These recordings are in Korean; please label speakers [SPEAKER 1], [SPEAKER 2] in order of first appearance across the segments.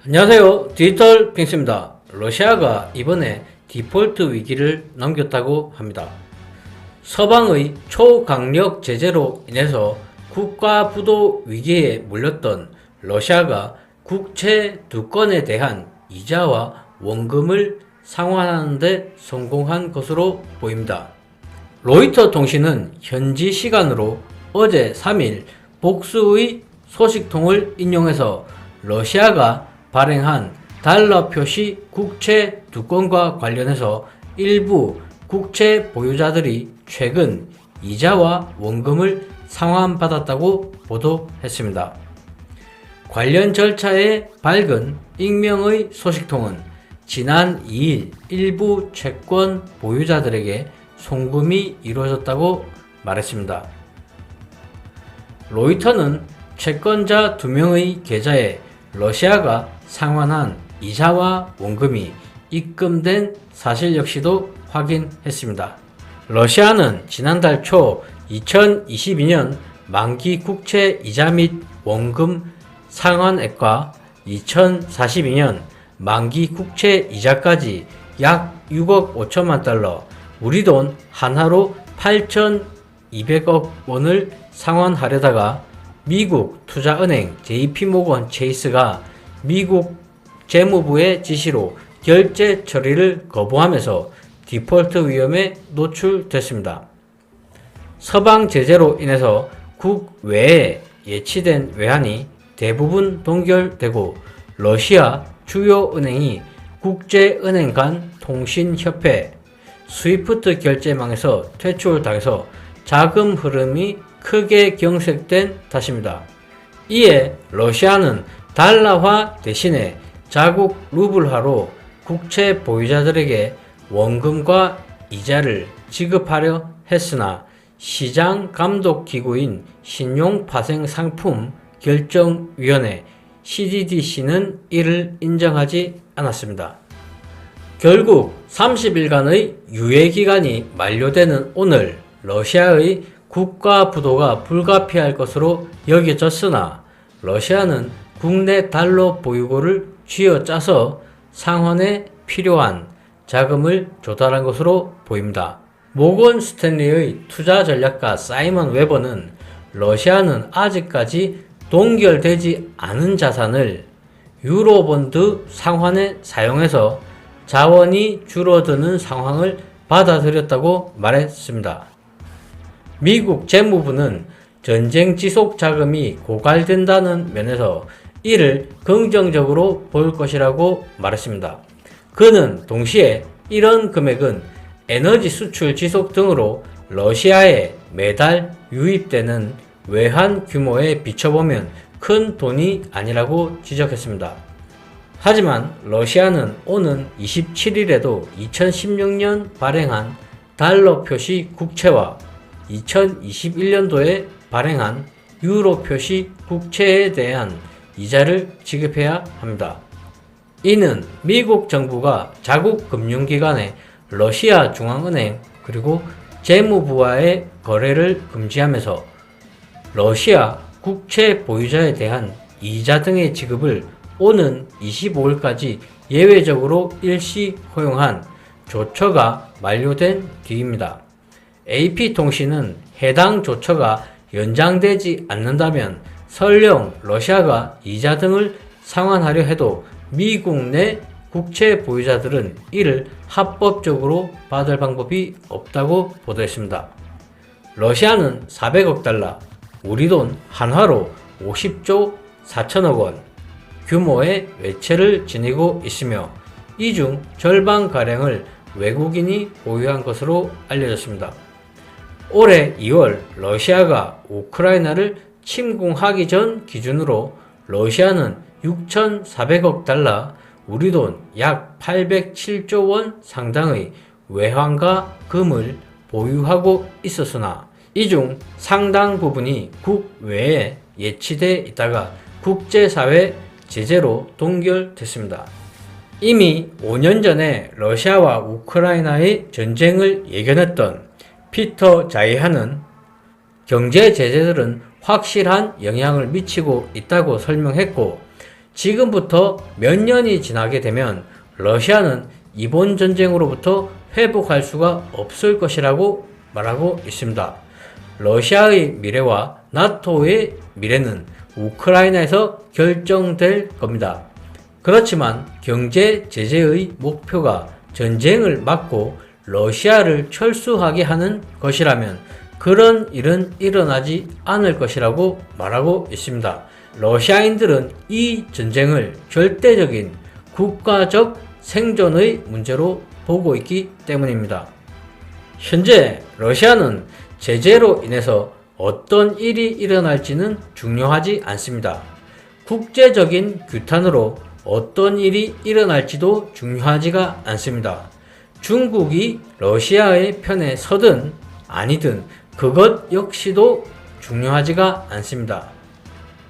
[SPEAKER 1] 안녕하세요. 디지털 핑스입니다. 러시아가 이번에 디폴트 위기를 넘겼다고 합니다. 서방의 초강력 제재로 인해서 국가 부도 위기에 몰렸던 러시아가 국채 2건에 대한 이자와 원금을 상환하는 데 성공한 것으로 보입니다. 로이터 통신은 현지 시간으로 어제 3일 복수의 소식통을 인용해서 러시아가 발행한 달러 표시 국채 2건과 관련해서 일부 국채 보유자들이 최근 이자와 원금을 상환받았다고 보도했습니다. 관련 절차에 밝은 익명의 소식통은 지난 2일 일부 채권 보유자들에게 송금이 이루어졌다고 말했습니다. 로이터는 채권자 2명의 계좌에 러시아가 상환한 이자와 원금이 입금된 사실 역시도 확인했습니다. 러시아는 지난달 초 2022년 만기 국채 이자 및 원금 상환액과 2042년 만기 국채 이자까지 약 6억 5천만 달러, 우리 돈 한화로 8,200억 원을 상환하려다가 미국 투자은행 JP모건 체이스가 미국 재무부의 지시로 결제 처리를 거부하면서 디폴트 위험에 노출됐습니다. 서방 제재로 인해서 국외에 예치된 외환이 대부분 동결되고 러시아 주요 은행이 국제은행 간 통신협회 스위프트 결제망에서 퇴출당해서 자금 흐름이 크게 경색된 탓입니다. 이에 러시아는 달러화 대신에 자국 루블화로 국채 보유자들에게 원금과 이자를 지급하려 했으나 시장 감독 기구인 신용파생상품 결정위원회 CDDC는 이를 인정하지 않았습니다. 결국 30일간의 유예기간이 만료되는 오늘 러시아의 국가 부도가 불가피할 것으로 여겨졌으나 러시아는 국내 달러 보유고를 쥐어짜서 상환에 필요한 자금을 조달한 것으로 보입니다. 모건 스탠리의 투자 전략가 사이먼 웨버는 러시아는 아직까지 동결되지 않은 자산을 유로본드 상환에 사용해서 자원이 줄어드는 상황을 받아들였다고 말했습니다. 미국 재무부는 전쟁 지속 자금이 고갈된다는 면에서 이를 긍정적으로 볼 것이라고 말했습니다. 그는 동시에 이런 금액은 에너지 수출 지속 등으로 러시아에 매달 유입되는 외환 규모에 비춰보면 큰 돈이 아니라고 지적했습니다. 하지만 러시아는 오는 27일에도 2016년 발행한 달러 표시 국채와 2021년도에 발행한 유로 표시 국채에 대한 이자를 지급해야 합니다. 이는 미국 정부가 자국 금융기관에 러시아 중앙은행 그리고 재무부와의 거래를 금지하면서 러시아 국채 보유자에 대한 이자 등의 지급을 오는 25일까지 예외적으로 일시 허용한 조처가 만료된 뒤입니다. AP통신은 해당 조처가 연장되지 않는다면 설령 러시아가 이자 등을 상환하려 해도 미국 내 국채 보유자들은 이를 합법적으로 받을 방법이 없다고 보도했습니다. 러시아는 400억 달러, 우리 돈 한화로 50조 4천억 원 규모의 외채를 지니고 있으며 이 중 절반가량을 외국인이 보유한 것으로 알려졌습니다. 올해 2월 러시아가 우크라이나를 침공하기 전 기준으로 러시아는 6,400억 달러, 우리 돈 약 807조 원 상당의 외환과 금을 보유하고 있었으나 이 중 상당 부분이 국외에 예치돼 있다가 국제사회 제재로 동결됐습니다. 이미 5년 전에 러시아와 우크라이나의 전쟁을 예견했던 피터 자이하는 경제 제재들은 확실한 영향을 미치고 있다고 설명했고, 지금부터 몇 년이 지나게 되면 러시아는 이번 전쟁으로부터 회복할 수가 없을 것이라고 말하고 있습니다. 러시아의 미래와 나토의 미래는 우크라이나에서 결정될 겁니다. 그렇지만 경제 제재의 목표가 전쟁을 막고 러시아를 철수하게 하는 것이라면 그런 일은 일어나지 않을 것이라고 말하고 있습니다. 러시아인들은 이 전쟁을 절대적인 국가적 생존의 문제로 보고 있기 때문입니다. 현재 러시아는 제재로 인해서 어떤 일이 일어날지는 중요하지 않습니다. 국제적인 규탄으로 어떤 일이 일어날지도 중요하지가 않습니다. 중국이 러시아의 편에 서든 아니든 그것 역시도 중요하지가 않습니다.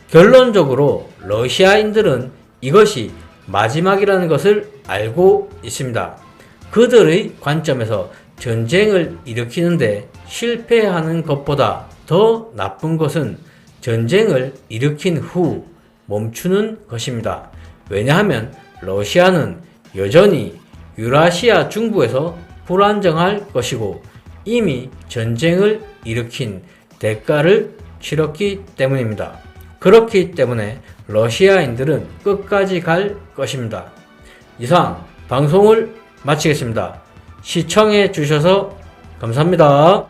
[SPEAKER 1] 결론적으로 러시아인들은 이것이 마지막이라는 것을 알고 있습니다. 그들의 관점에서 전쟁을 일으키는데 실패하는 것보다 더 나쁜 것은 전쟁을 일으킨 후 멈추는 것입니다. 왜냐하면 러시아는 여전히 유라시아 중부에서 불안정할 것이고 이미 전쟁을 일으킨 대가를 치렀기 때문입니다. 그렇기 때문에 러시아인들은 끝까지 갈 것입니다. 이상 방송을 마치겠습니다. 시청해 주셔서 감사합니다.